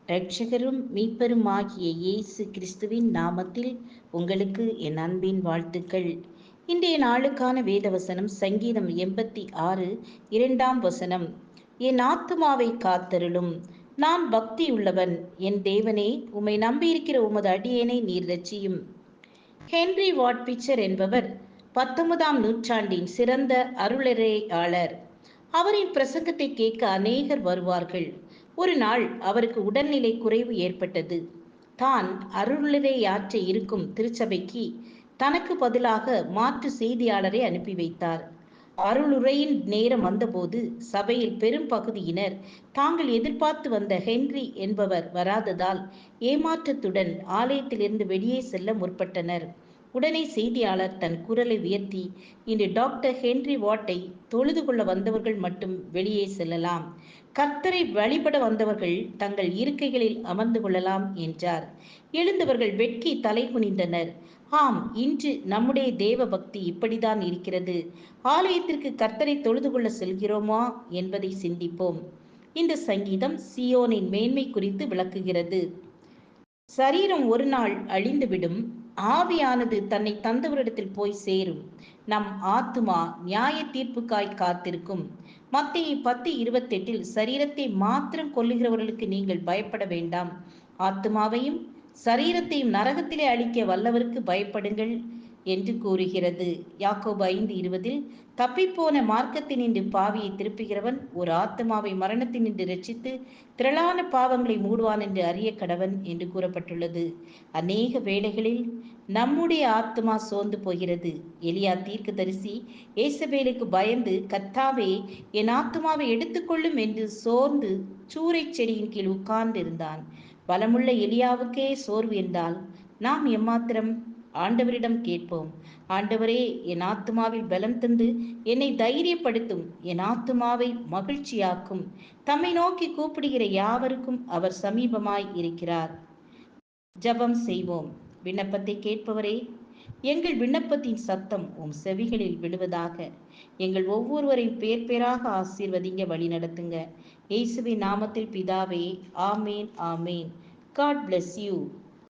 இரட்சகரும் மீட்பருமாகிய இயேசு கிறிஸ்துவின் நாமத்தில் உங்களுக்கு என் அன்பின் வாழ்த்துக்கள். இன்றைய நாளுக்கான வேதவசனம் சங்கீதம் 86 2ஆம் வசனம். என் ஆத்துமாவை காத்தருளும், நான் பக்தியுள்ளவன். என் தேவனே, உம்மை நம்பியிருக்கிற உமது அடியேனை நீர் இரட்சியும். ஹென்றி வாட் பிச்சர் என்பவர் 19ஆம் நூற்றாண்டின் சிறந்த அருளுரையாளர். அவரின் பிரசங்கத்தை கேட்க அநேகர் வருவார்கள். ஒரு நாள் அவருக்கு உடல்நிலை குறைவு ஏற்பட்டது. தான் அருளுரையாற்ற இருக்கும் திருச்சபைக்கு தனக்கு பதிலாக மாற்று செய்தியாளரை அனுப்பி வைத்தார். அருளுரையின் நேரம் வந்தபோது சபையில் பெரும் பகுதியினர் தாங்கள் எதிர்பார்த்து வந்த ஹென்றி என்பவர் வராததால் ஏமாற்றத்துடன் ஆலயத்திலிருந்து வெளியே செல்ல முற்பட்டனர். உடனே செய்தியாளர் தன் குரலை உயர்த்தி, இன்று டாக்டர் ஹென்றி வாட்டை தொழுது கொள்ள வந்தவர்கள் மட்டும் வெளியே செல்லலாம், கர்த்தரை வழிபட வந்தவர்கள் தங்கள் இருக்கைகளில் அமர்ந்து கொள்ளலாம் என்றார். எழுந்தவர்கள் வெட்கி தலை குனிந்தனர். ஆம், இன்று நம்முடைய தேவ பக்தி இப்படிதான் இருக்கிறது. ஆலயத்திற்கு கர்த்தரை தொழுது கொள்ள செல்கிறோமா என்பதை சிந்திப்போம். இந்த சங்கீதம் சியோனின் மேன்மை குறித்து விளக்குகிறது. சரீரம் ஒரு நாள் அழிந்துவிடும், ஆவியானது தன்னை தந்தவரிடத்தில் போய் சேரும். நம் ஆத்துமா நியாய தீர்ப்புக்காய் காத்திருக்கும். மத்தேயு 10:28 சரீரத்தை மாத்திரம் கொல்லுகிறவர்களுக்கு நீங்கள் பயப்பட வேண்டாம், ஆத்துமாவையும் சரீரத்தையும் நரகத்திலே அழிக்க வல்லவருக்கு பயப்படுங்கள் என்று கூறுகிறது. யாக்கோபு 5:20 தப்பிப்போன மார்க்கத்தினின்று பாவியை திருப்புகிறவன் ஒரு ஆத்துமாவை மரணத்தினின்று ரட்சித்து திரளான பாவங்களை மூடுவான் என்று அறிய கடவன் என்று கூறப்பட்டுள்ளது. அநேக வேளைகளில் நம்முடைய ஆத்துமா சோர்ந்து போகிறது. எலியா தீர்க்கதரிசி ஏசபேலுக்கு பயந்து, கர்த்தாவே, என் ஆத்துமாவை எடுத்துக்கொள்ளும் என்று சோர்ந்து சூறை செடியின் கீழ் உட்கார்ந்து இருந்தான். பலமுள்ள எலியாவுக்கே சோர்வு என்றால் நாம் எம்மாத்திரம்? ஆண்டவரிடம் கேட்போம். ஆண்டவரே, என் ஆத்துமாவில் பலம் தந்து என்னை தைரியப்படுத்தும், என் ஆத்துமாவை மகிழ்ச்சியாக்கும். தம்மை நோக்கி கூப்பிடுகிற யாவருக்கும் அவர் சமீபமாய் இருக்கிறார். ஜெபம் செய்வோம். விண்ணப்பத்தை கேட்பவரே, எங்கள் விண்ணப்பத்தின் சத்தம் உம் செவிகளில் விழுவதாக. எங்கள் ஒவ்வொருவரையும் பேர் பேராக ஆசீர்வதிங்க, வழி நடத்துங்க. இயேசுவின் நாமத்தில் பிதாவே, ஆமேன், ஆமேன். God bless you.